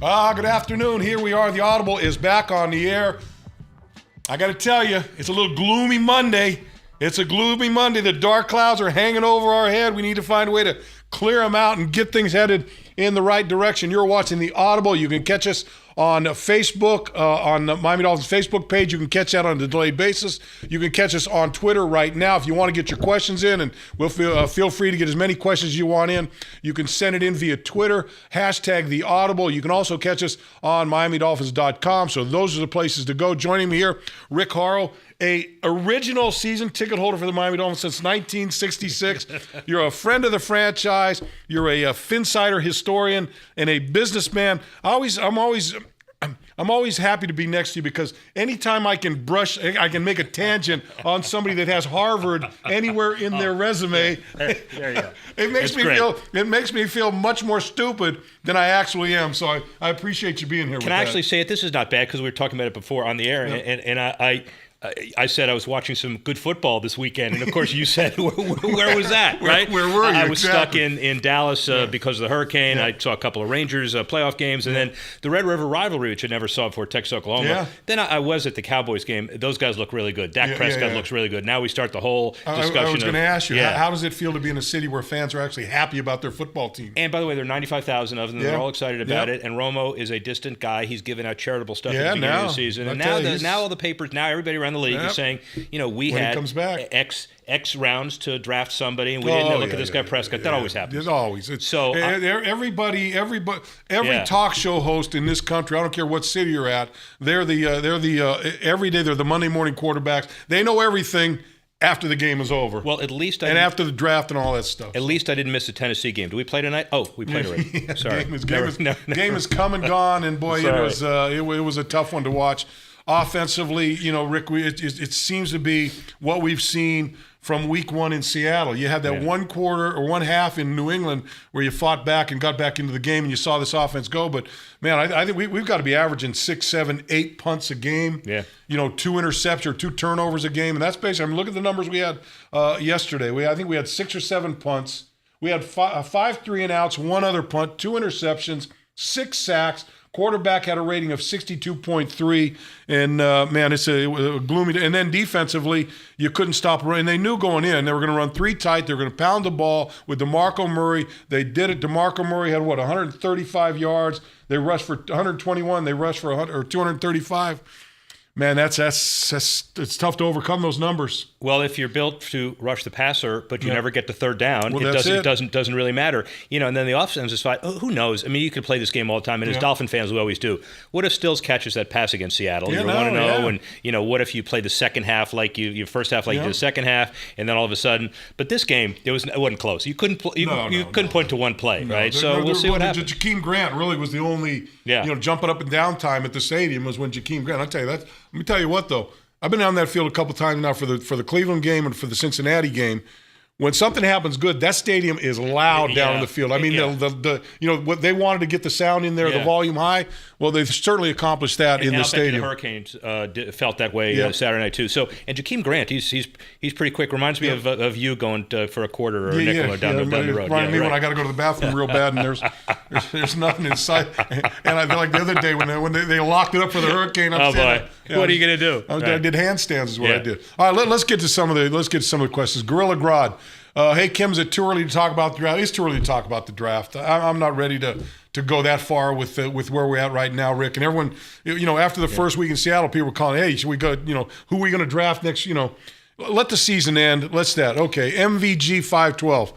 Good afternoon. Here we are. The Audible is back on the air. I got to tell you, it's a little gloomy Monday. It's a gloomy Monday. The dark clouds are hanging over our head. We need to find a way to clear them out and get things headed in the right direction. You're watching the Audible. You can catch us on Facebook, on the Miami Dolphins Facebook page. You can catch that on a delayed basis. You can catch us on Twitter right now. If you want to get your questions in, and we'll feel free to get as many questions as you want in, you can send it in via Twitter, hashtag the Audible. You can also catch us on MiamiDolphins.com. So those are the places to go. Joining me here, Rick Horrow, a original season ticket holder for the Miami Dolphins since 1966. You're a friend of the franchise. You're a Finsider historian and a businessman. I'm always happy to be next to you because anytime I can make a tangent on somebody that has Harvard anywhere in their resume, there you go. It makes me feel much more stupid than I actually am. So I appreciate you being here. Can I actually say it? This is not bad because we were talking about it before on the air, and I said I was watching some good football this weekend, and of course you said, where was that, right? Where were you? I was stuck in Dallas because of the hurricane. I saw a couple of Rangers playoff games, and then the Red River rivalry, which I never saw before, Texas, Oklahoma. Yeah. Then I was at the Cowboys game. Those guys look really good. Dak Prescott looks really good. Now we start the whole discussion. I was going to ask you, how does it feel to be in a city where fans are actually happy about their football team? And by the way, there are 95,000 of them. They're all excited about it. And Romo is a distant guy. He's giving out charitable stuff at the beginning of the season. And now all the papers, now everybody around the league is saying, we when had comes back. X rounds to draft somebody, and we didn't look at this guy Prescott. That always happens. It's always. Every talk show host in this country, I don't care what city you're at, they're every day they're the Monday morning quarterbacks. They know everything after the game is over. Well, at least after the draft and all that stuff. At least I didn't miss the Tennessee game. Do we play tonight? Oh, we played already. Sorry. Game is come and gone, and boy, it was a tough one to watch. Offensively, Rick, it seems to be what we've seen from week one in Seattle. You had that one quarter or one half in New England where you fought back and got back into the game and you saw this offense go. But, man, I think we've got to be averaging 6, 7, 8 punts a game. Yeah. 2 interceptions or 2 turnovers a game. And that's basically, look at the numbers we had yesterday. I think we had 6 or 7 punts. We had 5 3-and-outs, 1 other punt, 2 interceptions, 6 sacks. Quarterback had a rating of 62.3, and it's a gloomy. And then defensively, you couldn't stop running. They knew going in they were going to run 3 tight. They were going to pound the ball with DeMarco Murray. They did it. DeMarco Murray had 135 yards. They rushed for 121. They rushed for 235. Man, it's tough to overcome those numbers. Well, if you're built to rush the passer, but you never get to third down, it doesn't really matter. And then the offense is fine. Who knows? I mean, you could play this game all the time, and as Dolphin fans, we always do. What if Stills catches that pass against Seattle? You're 1-0, and what if you play the second half like your first half like you did the second half, and then all of a sudden? But this game, it wasn't close. You couldn't point to one play, right? So we'll see what happens. Jakeem Grant really was the only jumping up and down time at the stadium was when Jakeem Grant. I'll tell you that. Let me tell you what, though. I've been down that field a couple times now for the Cleveland game and for the Cincinnati game. When something happens good, that stadium is loud down in the field. I mean, what they wanted to get the sound in there, the volume high. Well, they've certainly accomplished that in the stadium. The Hurricanes felt that way Saturday night too. So, and Jakeem Grant, he's pretty quick. Reminds me of you going for a quarter or a nickel down the road. Reminds me when I got to go to the bathroom real bad, and there's nothing in sight. And I feel like the other day when they locked it up for the Hurricane. What are you going to do? I did handstands is what I did. All right, let's get to some of the questions. Gorilla Grodd. Hey, Kim, is it too early to talk about the draft? It's too early to talk about the draft. I'm not ready to go that far with where we're at right now, Rick. And everyone, after the first week in Seattle, people were calling, hey, should we go, who are we going to draft next? Let the season end. Let's that. Okay, MVG 512.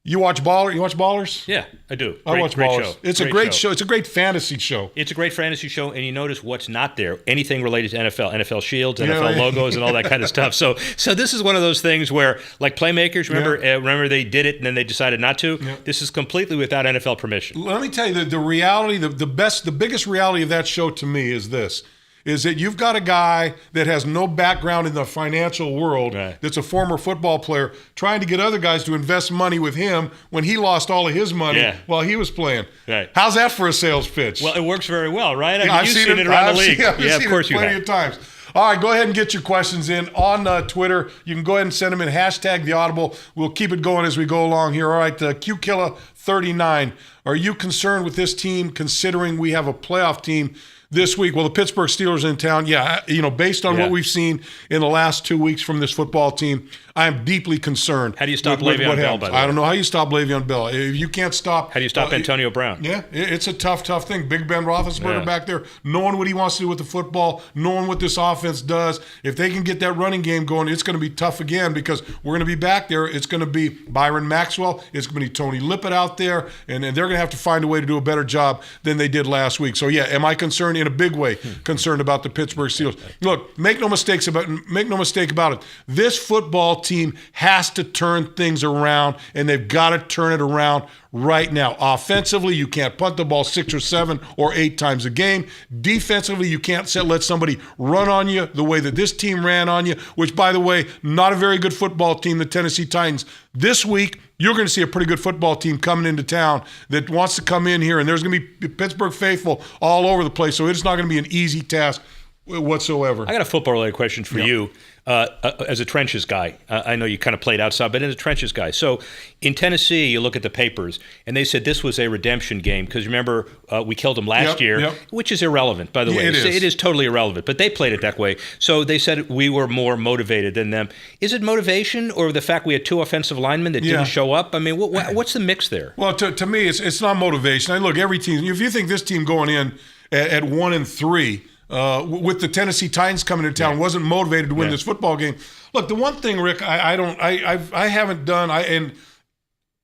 You watch Ballers? Yeah, I do. I watch Ballers. Show. It's a great show. It's a great fantasy show. It's a great fantasy show, and you notice what's not there. Anything related to NFL shields, NFL logos, and all that kind of stuff. So this is one of those things where, like Playmakers, remember they did it and then they decided not to? Yeah. This is completely without NFL permission. Let me tell you, the reality, the biggest reality of that show to me is this. Is that you've got a guy that has no background in the financial world, that's a former football player, trying to get other guys to invest money with him when he lost all of his money while he was playing. Right. How's that for a sales pitch? Well, it works very well, right? I've seen it around the league. I've seen it plenty of times. All right, go ahead and get your questions in on Twitter. You can go ahead and send them in #TheAudible. We'll keep it going as we go along here. All right, QKilla39. Are you concerned with this team considering we have a playoff team this week? Well, the Pittsburgh Steelers are in town. Yeah, based on what we've seen in the last 2 weeks from this football team, I am deeply concerned. How do you stop Le'Veon Bell, by the way? I don't know how you stop Le'Veon Bell. If you can't stop... How do you stop Antonio Brown? Yeah, it's a tough thing. Big Ben Roethlisberger back there, knowing what he wants to do with the football, knowing what this offense does. If they can get that running game going, it's going to be tough again because we're going to be back there. It's going to be Byron Maxwell. It's going to be Tony Lippett out there, and they're going to have to find a way to do a better job than they did last week. So, yeah, am I concerned in a big way? Concerned about the Pittsburgh Steelers. Look, make no mistake about it. This football team has to turn things around, and they've got to turn it around right now. Offensively, you can't punt the ball 6 or 7 or 8 times a game. Defensively, you can't let somebody run on you the way that this team ran on you, which, by the way, not a very good football team, the Tennessee Titans. This week, you're going to see a pretty good football team coming into town that wants to come in here, and there's going to be Pittsburgh faithful all over the place, so it's not going to be an easy task whatsoever. I got a football-related question for you. As a trenches guy, I know you kind of played outside, but as a trenches guy. So in Tennessee, you look at the papers, and they said this was a redemption game because remember, we killed them last year, which is irrelevant, by the way. It is totally irrelevant, but they played it that way. So they said we were more motivated than them. Is it motivation or the fact we had 2 offensive linemen that didn't show up? I mean, what's the mix there? Well, to me, it's not motivation. I look, every team, if you think this team going in at 1-3, with the Tennessee Titans coming to town, wasn't motivated to win this football game. Look, the one thing, Rick, I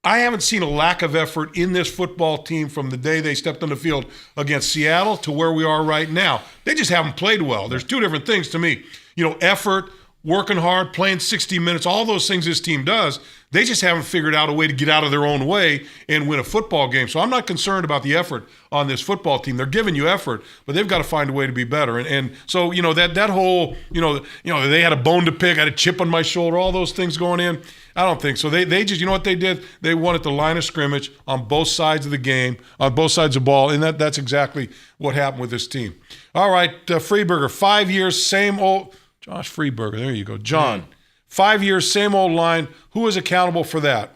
haven't seen a lack of effort in this football team from the day they stepped on the field against Seattle to where we are right now. They just haven't played well. There's 2 different things to me. Effort, working hard, playing 60 minutes, all those things this team does. They just haven't figured out a way to get out of their own way and win a football game. So I'm not concerned about the effort on this football team. They're giving you effort, but they've got to find a way to be better. And so, that whole, they had a bone to pick, I had a chip on my shoulder, all those things going in. I don't think so. They just, what they did? They won at the line of scrimmage on both sides of the game, on both sides of the ball, and that's exactly what happened with this team. All right, Freeberger, 5 years, same old – Josh Freeberger, there you go. John, 5 years, same old line. Who is accountable for that?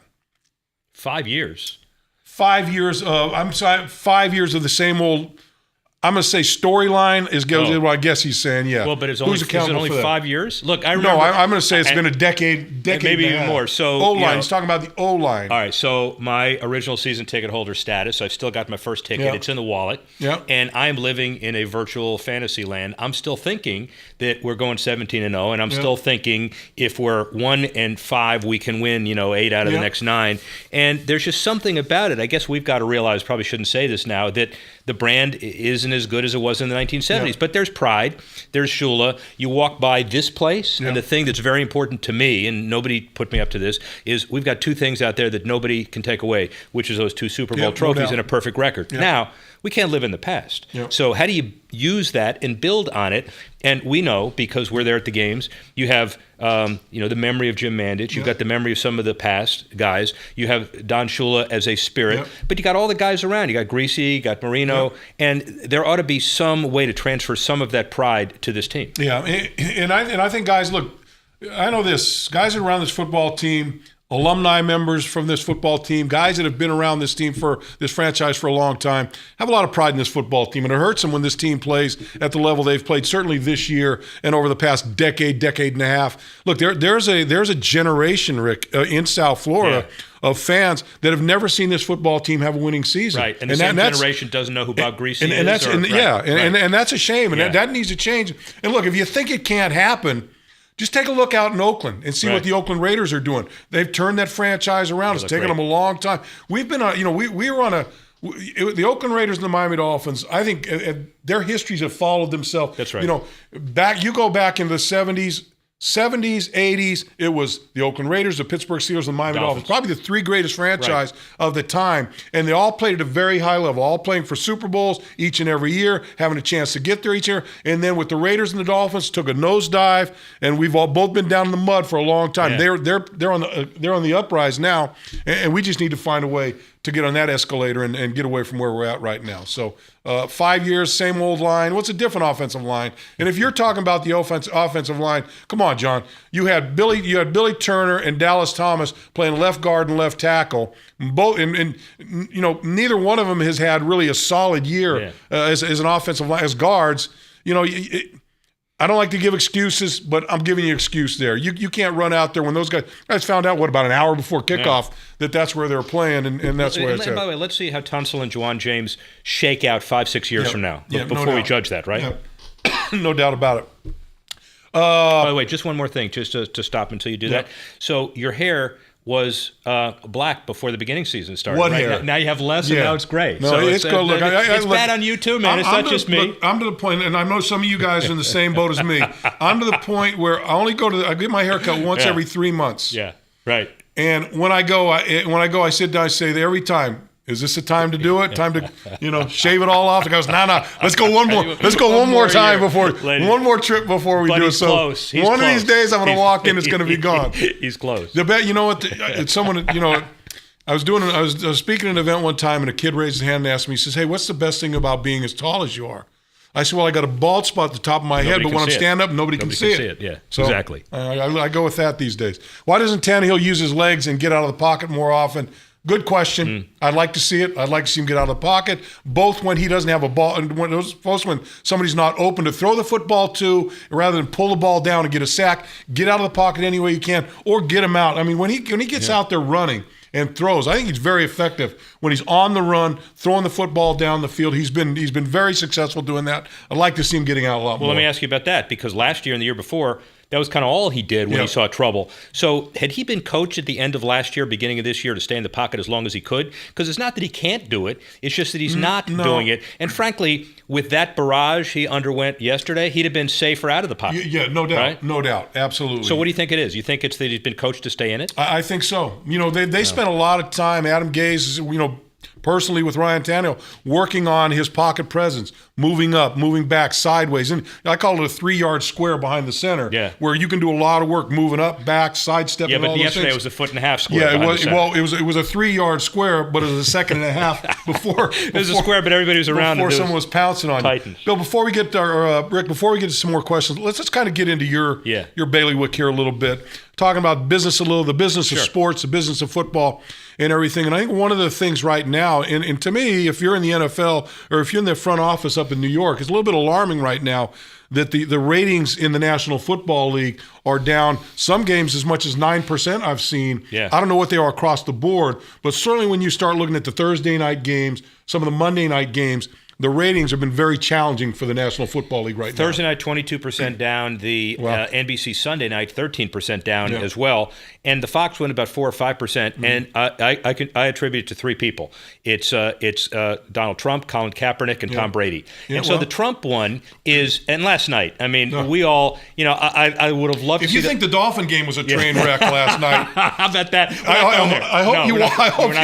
5 years. 5 years of 5 years of the same old. I'm going to say storyline is what I guess he's saying. Yeah. Well, but is it only 5 years? Look, I remember. No, I'm going to say it's been a decade, maybe even more. So O-line. He's talking about the O-line. All right. So my original season ticket holder status. I've still got my first ticket. Yeah. It's in the wallet. Yeah. And I'm living in a virtual fantasy land. I'm still thinking that we're going 17-0, and I'm still thinking if we're 1-5, we can win. 8 out of the next 9. And there's just something about it. I guess we've got to realize. Probably shouldn't say this now that the brand isn't as good as it was in the 1970s. Yeah. But there's pride. There's Shula. You walk by this place, and the thing that's very important to me, and nobody put me up to this, is we've got 2 things out there that nobody can take away, which is those 2 Super Bowl trophies and a perfect record. Yeah. Now, we can't live in the past. Yeah. So how do you use that and build on it? And we know, because we're there at the games, you have the memory of Jim Mandich. You've got the memory of some of the past guys. You have Don Shula as a spirit. But you got all the guys around. You got Greasy, you got Marino. And there ought to be some way to transfer some of that pride to this team. Yeah, and I think, guys, look, I know this. Guys around this football team, alumni members from this football team, guys that have been around this team for this franchise for a long time, have a lot of pride in this football team, and it hurts them when this team plays at the level they've played, certainly this year and over the past decade and a half. Look, there's a generation, Rick, in South Florida of fans that have never seen this football team have a winning season. Right, and the same generation doesn't know who Bob Greasy is. And that's a shame, and that needs to change. And look, if you think it can't happen, just take a look out in Oakland and see what the Oakland Raiders are doing. They've turned that franchise around. It's taken them a long time. We've been we were on the Oakland Raiders and the Miami Dolphins. I think their histories have followed themselves. That's right. You go back into the 70s, 80s, it was the Oakland Raiders, the Pittsburgh Steelers, and the Miami Dolphins. Probably the 3 greatest franchise of the time. And they all played at a very high level, all playing for Super Bowls each and every year, having a chance to get there each year. And then with the Raiders and the Dolphins, took a nosedive, and we've all both been down in the mud for a long time. Yeah. They're on the uprise now, and we just need to find a way to get on that escalator and get away from where we're at right now. So 5 years, same old line. What's a different offensive line? And if you're talking about the offensive line, come on, John. You had Billy Turner and Dallas Thomas playing left guard and left tackle. Both, and neither one of them has had really a solid year as an offensive line, as guards. I don't like to give excuses, but I'm giving you an excuse there. You can't run out there when those guys found out, about an hour before kickoff, that's where they're playing, and that's where it's at. By the way, let's see how Tunsil and Juwan James shake out 5-6 years from now before we judge that, right? No doubt about it. By the way, just one more thing, just to stop until you do that. So your hair was black before the beginning season started. What right? hair? Now you have less, and now it's gray. No, so it's good. Look, it's bad on you too, man. It's not just me. Look, I'm to the point, and I know some of you guys are in the same boat as me. I'm to the point where I only I get my hair cut once every 3 months. Yeah, right. And when I go, I sit down, I say every time, is this the time to do it? Time to, shave it all off? He goes, no, let's go one more. Let's go one more time one more trip before we do it. So close. He's one close. of these days I'm going to walk in, it's going to be gone. He's close. The bet, it's someone, I was speaking at an event one time, and a kid raised his hand and asked me, he says, hey, what's the best thing about being as tall as you are? I said, well, I got a bald spot at the top of my head, but when I'm standing up, nobody can see it. Yeah, so, exactly. I go with that these days. Why doesn't Tannehill use his legs and get out of the pocket more often? Good question. I'd like to see it. I'd like to see him get out of the pocket, both when he doesn't have a ball and when somebody's not open to throw the football to, rather than pull the ball down and get a sack, get out of the pocket any way you can, or get him out. I mean, when he gets out there running and throws, I think he's very effective when he's on the run, throwing the football down the field. He's been very successful doing that. I'd like to see him getting out a lot more. Well, let me ask you about that, because last year and the year before, that was kind of all he did when he saw trouble. So had he been coached at the end of last year, beginning of this year, to stay in the pocket as long as he could? Because it's not that he can't do it. It's just that he's not doing it. And frankly, with that barrage he underwent yesterday, he'd have been safer out of the pocket. Yeah, no doubt. Right? No doubt. Absolutely. So what do you think it is? You think it's that he's been coached to stay in it? I think so. They spent a lot of time, Adam Gase, personally with Ryan Tannehill, working on his pocket presence, moving up, moving back, sideways. And I call it a 3-yard square behind the center, where you can do a lot of work moving up, back, sidestepping. Yeah, but all those yesterday things. it was a 1.5 square. Yeah, it was. Well, it was a 3-yard square, but it was a 1.5 before. It was a square, but everybody was around before someone was pouncing on you. Bill, before we get Rick, before we get to some more questions, let's just kind of get into your bailiwick here a little bit. Talking about business the business of sports, the business of football, and everything. And I think one of the things right now, and to me, if you're in the NFL or if you're in the front office up in New York, it's a little bit alarming right now that the ratings in the National Football League are down some games as much as 9% I've seen. Yeah. I don't know what they are across the board, but certainly when you start looking at the Thursday night games, some of the Monday night games, the ratings have been very challenging for the National Football League right now. Thursday night, 22% down. The NBC Sunday night, 13% down as well. And the Fox went about 4 or 5%. And I attribute it to 3 people. It's Donald Trump, Colin Kaepernick, and Tom Brady. And so the Trump one is, and last night, I mean, we all, I would have loved to see. If you think the Dolphin game was a train wreck last night. How about that? I hope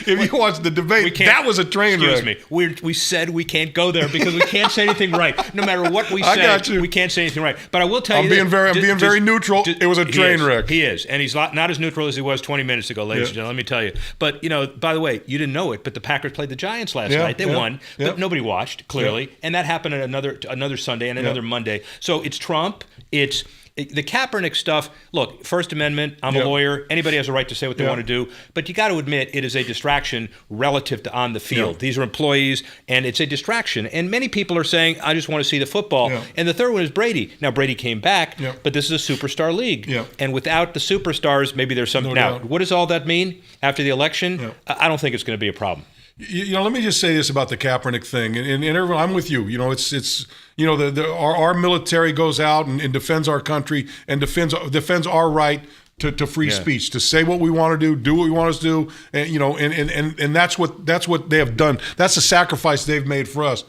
if you watched the debate, that was a train wreck. Excuse me. We said we can't go there because we can't say anything right. No matter what we say, we can't say anything right. But I will tell you, I'm being very neutral. It was a train wreck. He is, and he's not as neutral as he was 20 minutes ago, ladies and gentlemen. Let me tell you. But by the way, you didn't know it, but the Packers played the Giants last night. They won, but nobody watched clearly, and that happened at another Sunday and another Monday. So it's Trump. It's the Kaepernick stuff. Look, First Amendment, I'm a lawyer. Anybody has a right to say what they want to do. But you got to admit it is a distraction relative to on the field. These are employees, and it's a distraction. And many people are saying, I just want to see the football. And the third one is Brady. Now, Brady came back, but this is a superstar league. And without the superstars, maybe there's something. Now, what does all that mean after the election? I don't think it's going to be a problem. Let me just say this about the Kaepernick thing, and everyone, I'm with you. It's our military goes out and defends our country and defends our right to free speech, to say what we want to do what we want to do, and that's what they have done. That's the sacrifice they've made for us.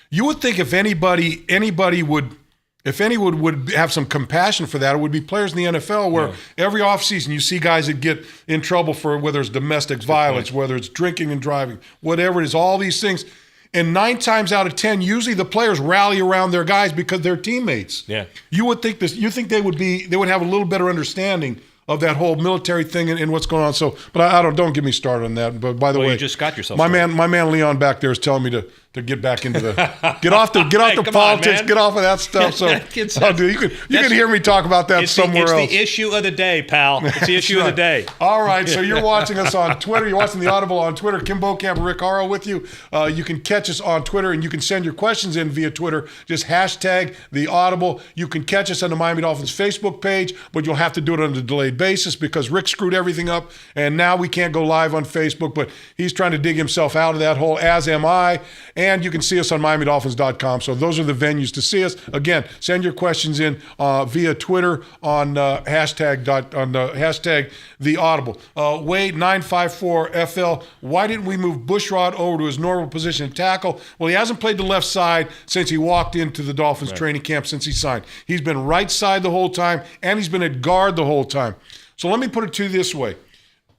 You would think if anybody would. If anyone would have some compassion for that, it would be players in the NFL where every offseason you see guys that get in trouble for whether it's domestic violence, whether it's drinking and driving, whatever it is, all these things. And 9 times out of 10, usually the players rally around their guys because they're teammates. Yeah. You would think this. You think they would have a little better understanding of that whole military thing and what's going on. So, but I don't get me started on that. But by the way, you just got yourself my started. man Leon back there is telling me to get back into the get off the politics, get off of that stuff. So you can hear me talk about that somewhere else. It's the issue of the day, pal. It's the issue of the day. All right, so you're watching us on Twitter. You're watching the Audible on Twitter. Kim Bokamper, Rick Horrow with you. You can catch us on Twitter, and you can send your questions in via Twitter. Just hashtag the Audible. You can catch us on the Miami Dolphins Facebook page, but you'll have to do it on a delayed basis because Rick screwed everything up, and now we can't go live on Facebook, but he's trying to dig himself out of that hole, as am I. And you can see us on MiamiDolphins.com. So those are the venues to see us. Again, send your questions in via Twitter on hashtag the Audible. Wade 954FL. Why didn't we move Bushrod over to his normal position at tackle? Well, he hasn't played the left side since he walked into the Dolphins training camp since he signed. He's been right side the whole time, and he's been at guard the whole time. So let me put it to you this way.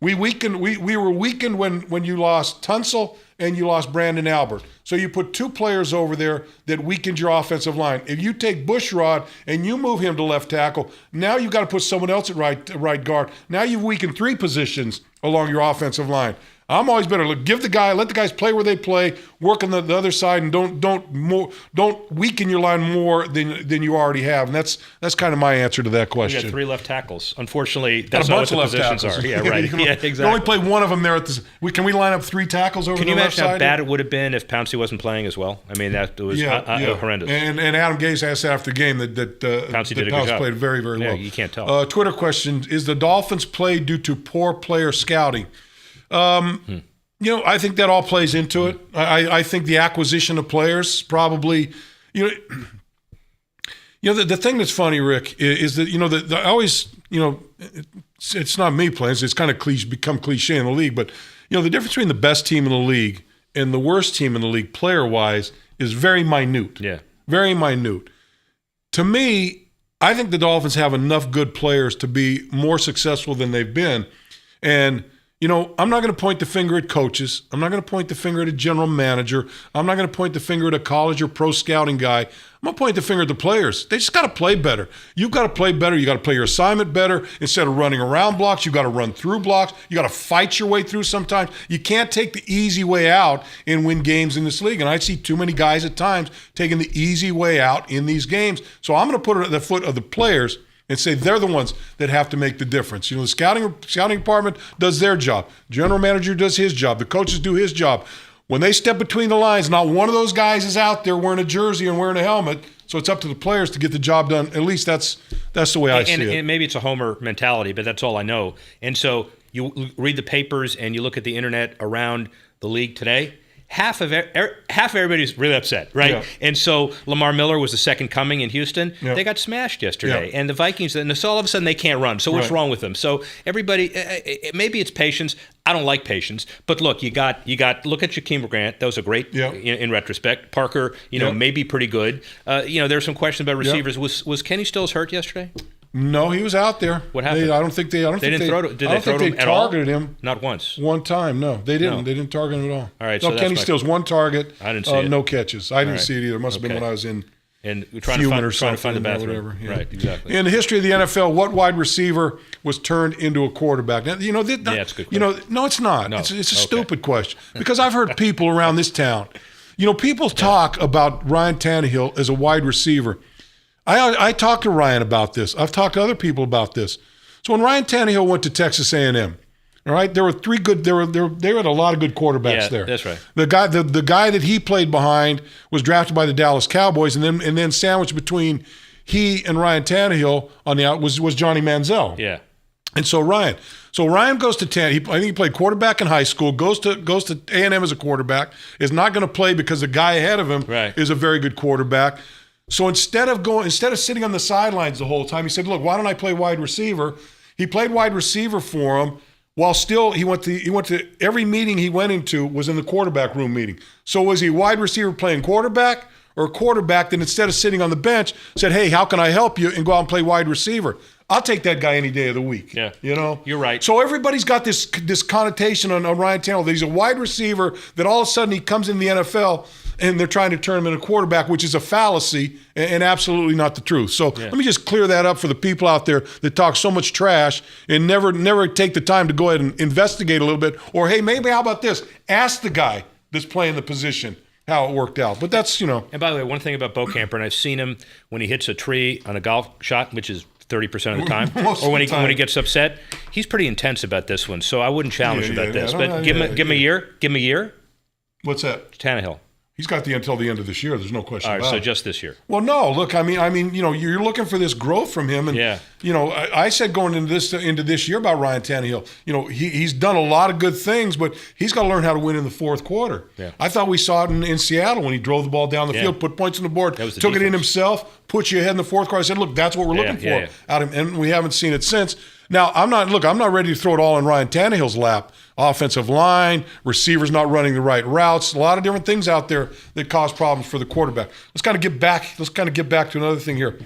We were weakened when you lost Tunsil and you lost Brandon Albert. So you put two players over there that weakened your offensive line. If you take Bushrod and you move him to left tackle, now you've got to put someone else at right guard. Now you've weakened three positions along your offensive line. I'm always better. Let the guys play where they play, work on the other side, and don't weaken your line more than you already have. And that's kind of my answer to that question. You got three left tackles. Unfortunately, that's not what the positions are. Yeah, right. Yeah, exactly. You only play one of them there. Can we line up three tackles over the left side? Can you imagine how bad it would have been if Pouncey wasn't playing as well? I mean, that was horrendous. And Adam Gase asked after the game that Pouncey did a good job. Played very, very well. You can't tell. Twitter question: is the Dolphins play due to poor player scouting? I think that all plays into it. I think the acquisition of players probably, the thing that's funny, Rick, is that I always, it's not me playing. It's kind of become cliche in the league, but the difference between the best team in the league and the worst team in the league, player-wise, is very minute. Yeah, very minute. To me, I think the Dolphins have enough good players to be more successful than they've been, and. I'm not going to point the finger at coaches. I'm not going to point the finger at a general manager. I'm not going to point the finger at a college or pro scouting guy. I'm going to point the finger at the players. They just got to play better. You've got to play better. You got to play your assignment better. Instead of running around blocks, you've got to run through blocks. You got to fight your way through sometimes. You can't take the easy way out and win games in this league. And I see too many guys at times taking the easy way out in these games. So I'm going to put it at the foot of the players and say they're the ones that have to make the difference. The scouting department does their job. General manager does his job. The coaches do his job. When they step between the lines, not one of those guys is out there wearing a jersey and wearing a helmet. So it's up to the players to get the job done. At least that's the way I see it. And maybe it's a homer mentality, but that's all I know. And so you read the papers and you look at the internet around the league today. Half of everybody's really upset, right? Yeah. And so Lamar Miller was the second coming in Houston. Yeah. They got smashed yesterday. Yeah. And the Vikings, and so all of a sudden they can't run. So what's wrong with them? So everybody, maybe it's patience. I don't like patience. But look, you got look at Jakeem Grant. That was a great in retrospect. Parker, maybe pretty good. There's some questions about receivers. Was Kenny Stills hurt yesterday? No, he was out there. What happened? I don't think they targeted him. Not once. One time, no. They didn't. No. They didn't target him at all. All right. No, Kenny Stills, one target. I didn't see it. No catches. I didn't see it either. It must have been when I was in trying to find the bathroom. Or whatever. Yeah. Right, exactly. In the history of the NFL, what wide receiver was turned into a quarterback? Now, it's a good question. No, it's not. No. It's a stupid question. Because I've heard people around this town, people talk about Ryan Tannehill as a wide receiver. I talked to Ryan about this. I've talked to other people about this. So when Ryan Tannehill went to Texas A&M, all right, there were three good. They had a lot of good quarterbacks there. That's right. The guy that he played behind was drafted by the Dallas Cowboys, and then sandwiched between he and Ryan Tannehill on the out was Johnny Manziel. Yeah. And so Ryan goes to I think he played quarterback in high school. Goes to A&M as a quarterback. Is not going to play because the guy ahead of him is a very good quarterback. So instead of sitting on the sidelines the whole time, he said, "Look, why don't I play wide receiver?" He played wide receiver for him, while still he went to every meeting he went into was in the quarterback room meeting. So was he wide receiver playing quarterback, or a quarterback that instead of sitting on the bench said, "Hey, how can I help you?" and go out and play wide receiver? I'll take that guy any day of the week. Yeah, you're right. So everybody's got this connotation on Ryan Tannehill that he's a wide receiver, that all of a sudden he comes in the NFL. and they're trying to turn him into a quarterback, which is a fallacy and absolutely not the truth. So let me just clear that up for the people out there that talk so much trash and never take the time to go ahead and investigate a little bit. Or, hey, maybe how about this? Ask the guy that's playing the position how it worked out. But that's, And by the way, one thing about Bokamper, and I've seen him when he hits a tree on a golf shot, which is 30% of the time, or when he gets upset, he's pretty intense about this one. So I wouldn't challenge about this. But give him a year. Give him a year. What's that? Tannehill. He's got until the end of this year. There's no question about it. All right, so just this year. Well, no. Look, I mean, you're looking for this growth from him, and I said going into this year about Ryan Tannehill. He's done a lot of good things, but he's got to learn how to win in the fourth quarter. Yeah. I thought we saw it in Seattle when he drove the ball down the field, put points on the board, took it in himself, put you ahead in the fourth quarter. I said, look, that's what we're looking for out of him, and we haven't seen it since. Now, I'm not ready to throw it all in Ryan Tannehill's lap. Offensive line, receivers not running the right routes, a lot of different things out there that cause problems for the quarterback. Let's kind of get back to another thing here.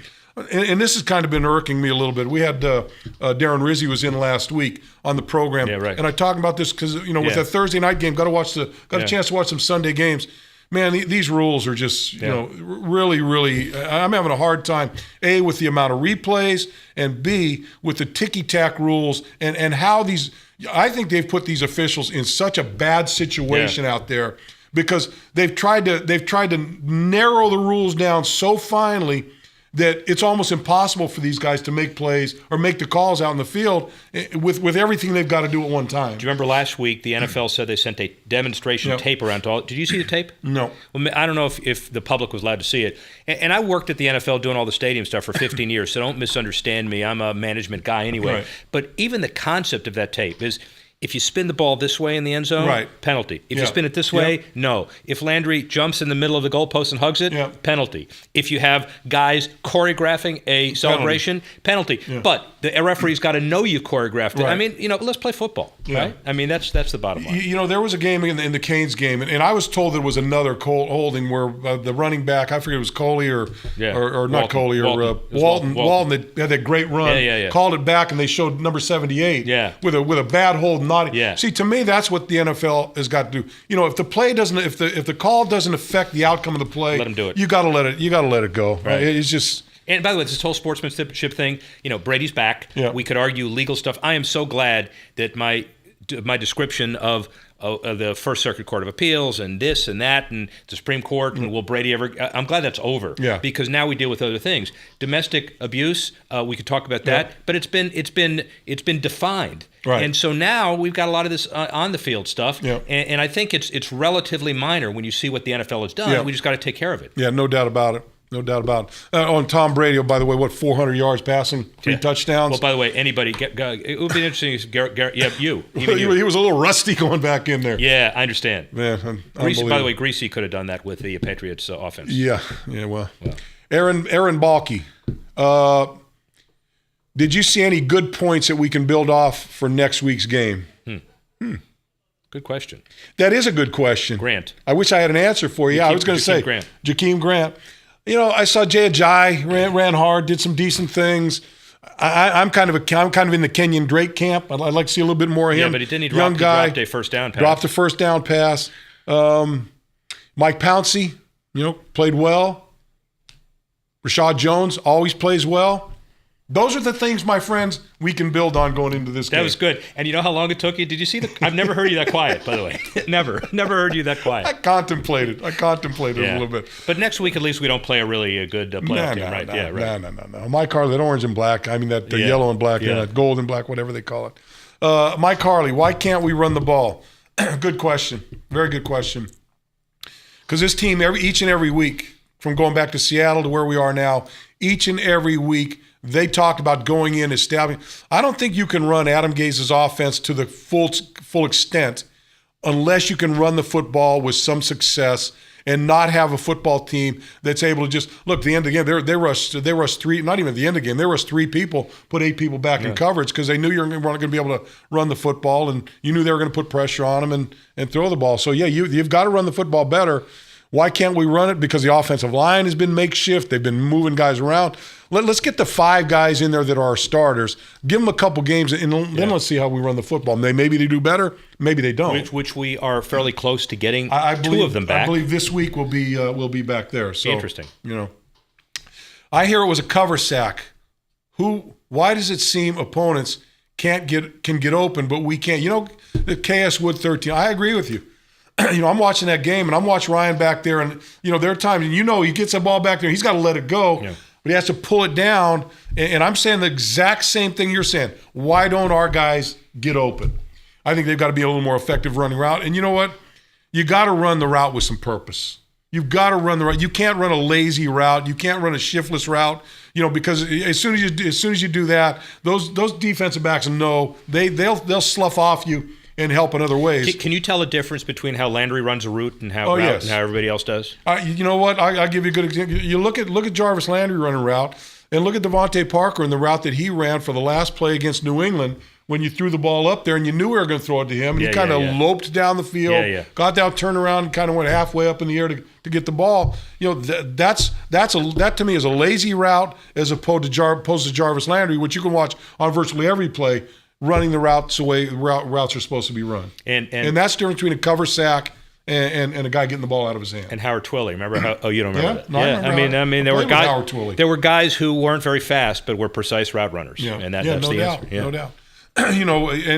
And this has kind of been irking me a little bit. We had Darren Rizzi was in last week on the program, and I talked about this because with that Thursday night game, got a chance to watch some Sunday games. Man, these rules are just really, really. I'm having a hard time. A, with the amount of replays, and B, with the ticky-tack rules and how these. I think they've put these officials in such a bad situation out there because they've tried to narrow the rules down so finely that it's almost impossible for these guys to make plays or make the calls out in the field with everything they've got to do at one time. Do you remember last week the NFL said they sent a demonstration tape around to all? Did you see the tape? No. Well, I don't know if the public was allowed to see it. And I worked at the NFL doing all the stadium stuff for 15 years, so don't misunderstand me. I'm a management guy anyway. Right. But even the concept of that tape is, if you spin the ball this way in the end zone, penalty. If you spin it this way, no. If Landry jumps in the middle of the goalpost and hugs it, penalty. If you have guys choreographing a celebration, penalty. Yeah. But the referee's got to know you choreographed it. Right. I mean, let's play football, right? I mean, that's the bottom line. There was a game in the Canes game, and I was told there was another holding where the running back, I forget it was Coley or not Coley, or Walton. That had that great run, called it back, and they showed number 78 with a bad hold. See, to me, that's what the NFL has got to do. If the play doesn't, if the call doesn't affect the outcome of the play, let them do it. You got to let it go. Right? It's just. And by the way, this whole sportsmanship thing. Brady's back. Yeah. We could argue legal stuff. I am so glad that my description of the First Circuit Court of Appeals and this and that and the Supreme Court and will Brady ever? I'm glad that's over. Yeah. Because now we deal with other things. Domestic abuse, we could talk about that, but it's been defined. Right. And so now we've got a lot of this on the field stuff, and I think it's relatively minor when you see what the NFL has done. Yeah. We just got to take care of it. Yeah, no doubt about it. No doubt about it. On Tom Brady, by the way, 400 yards passing, 3 touchdowns. Well, by the way, anybody, it would be interesting if Garrett, you. He was a little rusty going back in there. Yeah, I understand. Man, Greasy, by the way, Greasy could have done that with the Patriots offense. Yeah, well. Aaron Balky, did you see any good points that we can build off for next week's game? Good question. That is a good question. Grant. I wish I had an answer for you. I was going to say Jakeem Grant. I saw Jay Ajayi ran hard, did some decent things. I'm kind of in the Kenyon Drake camp. I'd like to see a little bit more of him. Yeah, but he didn't. He dropped a first down pass. Dropped a first down pass. Mike Pouncey, played well. Rashad Jones always plays well. Those are the things, my friends, we can build on going into this game. That was good. And you know how long it took you? Did you see I've never heard you that quiet, by the way. Never heard you that quiet. I contemplated a little bit. But next week, at least, we don't play a really good playoff game, right? No. Mike Harley, that orange and black. I mean, that yellow and black, that gold and black, whatever they call it. Mike Harley, why can't we run the ball? Good question. Very good question. Because this team, each and every week, from going back to Seattle to where we are now, each and every week, they talked about going in, establishing. I don't think you can run Adam Gaze's offense to the full extent unless you can run the football with some success and not have a football team that's able to just look. At the end of the game, they rushed 3. Not even at the end of the game, they rushed 3 people, put 8 people back in coverage because they knew you weren't going to be able to run the football, and you knew they were going to put pressure on them and throw the ball. So you've got to run the football better. Why can't we run it? Because the offensive line has been makeshift. They've been moving guys around. Let's get the 5 guys in there that are our starters. Give them a couple games, and then let's see how we run the football. Maybe they do better. Maybe they don't. Which we are fairly close to getting believe, 2 of them back. I believe this week we'll be back there. So, interesting. I hear it was a cover sack. Why does it seem opponents can get open, but we can't? The KS Wood 13. I agree with you. I'm watching that game, and I'm watching Ryan back there, and there are times, and he gets the ball back there, he's got to let it go, but he has to pull it down. And I'm saying the exact same thing you're saying. Why don't our guys get open? I think they've got to be a little more effective running route. And you know what? You got to run the route with some purpose. You've got to run the route. You can't run a lazy route. You can't run a shiftless route. Because as soon as you do that, those defensive backs know they'll slough off you and help in other ways. Can you tell a difference between how Landry runs a route and how everybody else does? You know what? I'll give you a good example. You look at Jarvis Landry running route, and look at Devontae Parker and the route that he ran for the last play against New England when you threw the ball up there and you knew we were going to throw it to him. And he kind of loped down the field, got down, turned around, and kind of went halfway up in the air to get the ball. That to me is a lazy route as opposed to Jarvis Landry, which you can watch on virtually every play, running the routes the way routes are supposed to be run. And that's the difference between a cover sack and a guy getting the ball out of his hand. And Howard Twilley, remember how? Oh, you don't remember that? No, I remember. I mean, there were guys who weren't very fast, but were precise route runners. And that's the answer. No doubt. And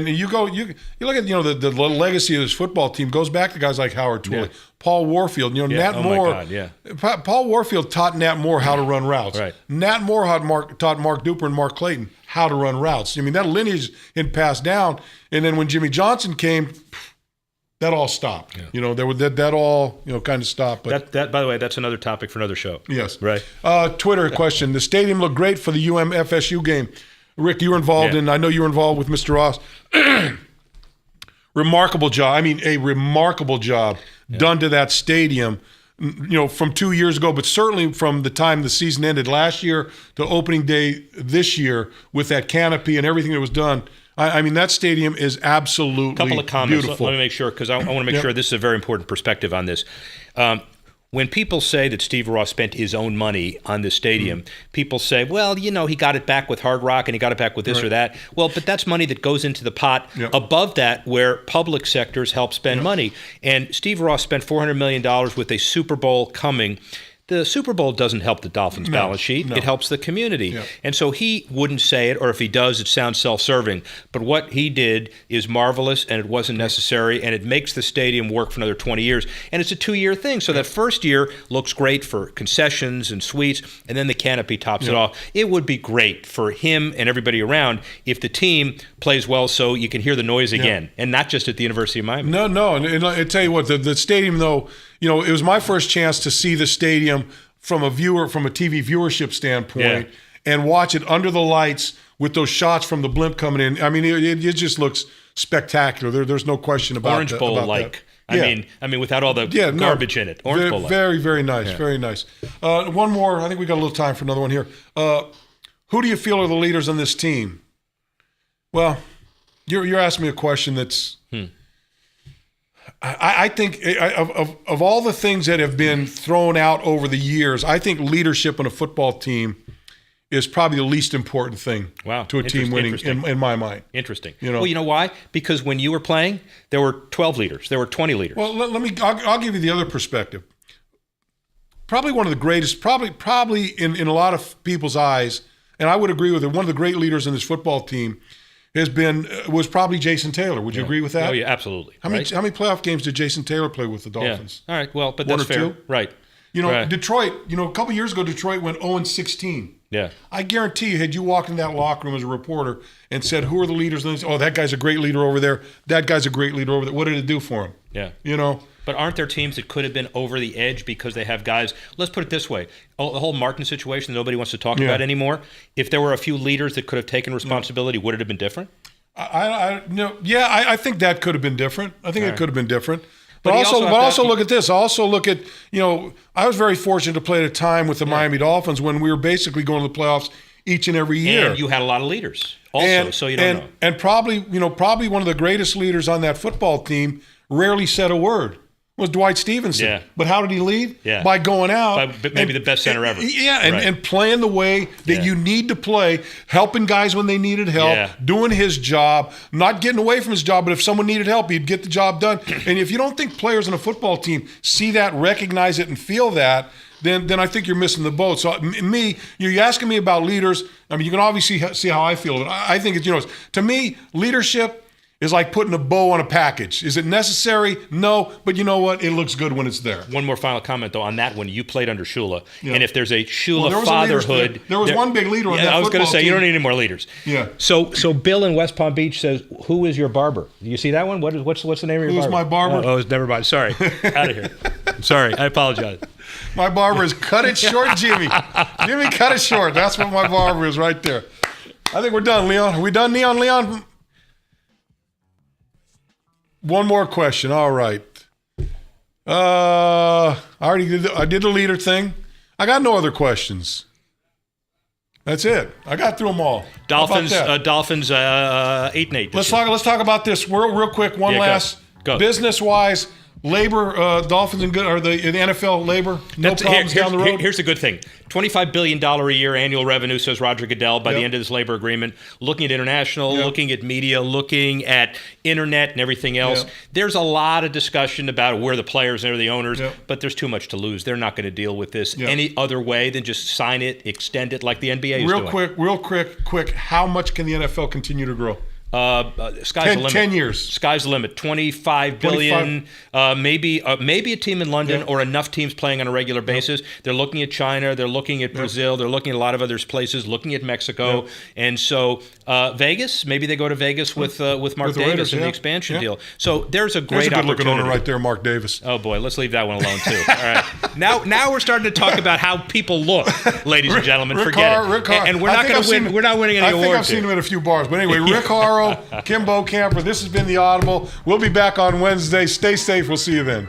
you look at the legacy of this football team goes back to guys like Howard Twilley, Paul Warfield. Nat Moore. Paul Warfield taught Nat Moore how to run routes. Right. Nat Moore taught Mark Duper and Mark Clayton how to run routes. I mean, that lineage had passed down, and then when Jimmy Johnson came, that all stopped. There was that all kind of stopped. But that by the way, that's another topic for another show. Yes. Right. Twitter question: the stadium looked great for the UM-FSU game. Rick, you were involved I know you were involved with Mr. Ross. Remarkable job. I mean, a remarkable job done to that stadium, from 2 years ago, but certainly from the time the season ended last year to opening day this year with that canopy and everything that was done. I mean, that stadium is absolutely couple of comments. Beautiful. Let me make sure, because I want to make sure this is a very important perspective on this. When people say that Steve Ross spent his own money on this stadium, people say, well, he got it back with Hard Rock and he got it back with this or that. Well, but that's money that goes into the pot above that where public sectors help spend money. And Steve Ross spent $400 million with a Super Bowl coming. The Super Bowl doesn't help the Dolphins' balance sheet. It helps the community. Yeah. And so he wouldn't say it, or if he does, it sounds self-serving. But what he did is marvelous, and it wasn't necessary, and it makes the stadium work for another 20 years. And it's a 2-year thing. So that first year looks great for concessions and suites, and then the canopy tops it off. It would be great for him and everybody around if the team plays well so you can hear the noise again, and not just at the University of Miami. No. And I tell you what, the stadium, though, it was my first chance to see the stadium from a TV viewership standpoint and watch it under the lights with those shots from the blimp coming in. I mean, it just looks spectacular. There's no question about Orange Bowl-like. I mean, without all the garbage in it. Orange Bowl-like. Very, very nice. Very nice. One more. I think we got a little time for another one here. Who do you feel are the leaders on this team? Well, you're asking me a question that's. I think of all the things that have been thrown out over the years, I think leadership on a football team is probably the least important thing to a team winning in my mind. Interesting. Well, you know why? Because when you were playing, there were 12 leaders. There were 20 leaders. Well, I'll give you the other perspective. Probably one of the greatest, probably in a lot of people's eyes, and I would agree with it, one of the great leaders in this football team was probably Jason Taylor. Would you agree with that? Oh, yeah, absolutely. How many playoff games did Jason Taylor play with the Dolphins? Yeah. All right, well, but that's fair. 1 or 2? Right. Detroit, a couple years ago, Detroit went 0-16. Yeah. I guarantee you, had you walked in that locker room as a reporter and said, who are the leaders? And oh, that guy's a great leader over there. That guy's a great leader over there. What did it do for him? Yeah. But aren't there teams that could have been over the edge because they have guys? Let's put it this way: the whole Martin situation that nobody wants to talk about anymore. If there were a few leaders that could have taken responsibility, would it have been different? I think that could have been different. I think it could have been different. But also look at this. Also look at, I was very fortunate to play at a time with the Miami Dolphins when we were basically going to the playoffs each and every year. And you had a lot of leaders also, so you don't know. And probably one of the greatest leaders on that football team rarely said a word. was Dwight Stevenson. Yeah. But how did he lead? Yeah. By going out. Maybe the best center ever. Yeah, and playing the way that you need to play, helping guys when they needed help, doing his job, not getting away from his job, but if someone needed help, he'd get the job done. And if you don't think players on a football team see that, recognize it, and feel that, then I think you're missing the boat. So you're asking me about leaders. I mean, you can obviously see how I feel. I think it's, to me, leadership is like putting a bow on a package. Is it necessary? No, but you know what? It looks good when it's there. One more final comment, though, on that one. You played under Shula, and if there's a Shula fatherhood... There was one big leader on that football team. I was going to say, you don't need any more leaders. Yeah. So Bill in West Palm Beach says, who is your barber? Do you see that one? What's the name of your barber? Who's my barber? Oh, never mind. Sorry. Out of here. Sorry. I apologize. My barber is Cut It Short Jimmy. Jimmy, cut it short. That's what my barber is right there. I think we're done, Leon. Are we done, Leon? One more question. All right. I did the leader thing. I got no other questions. That's it. I got through them all. Dolphins 8-8. Let's talk about this real quick. One last go. Business-wise. Labor, Dolphins and good, or the NFL labor, problems down the road. Here's the good thing. $25 billion a year annual revenue, says Roger Goodell, by the end of this labor agreement. Looking at international, looking at media, looking at internet and everything else. There's a lot of discussion about where the players are the owners, but there's too much to lose. They're not going to deal with this any other way than just sign it, extend it like the NBA is doing. Real quick, how much can the NFL continue to grow? Sky's the limit. 10 years. Sky's the limit. 25 billion. Maybe a team in London or enough teams playing on a regular basis. They're looking at China. They're looking at Brazil. They're looking at a lot of other places. Looking at Mexico. And so Vegas. Maybe they go to Vegas with Mark Davis in the expansion deal. So there's a great opportunity. There's a good-looking owner right there, Mark Davis. Oh boy, let's leave that one alone too. All right. Now we're starting to talk about how people look, ladies and gentlemen. Forget it. And we're not going to win. We're not winning any awards. I think I've seen him at a few bars. But anyway, Rick Horrow, Kim Bokamper, this has been The Audible. We'll be back on Wednesday. Stay safe. We'll see you then.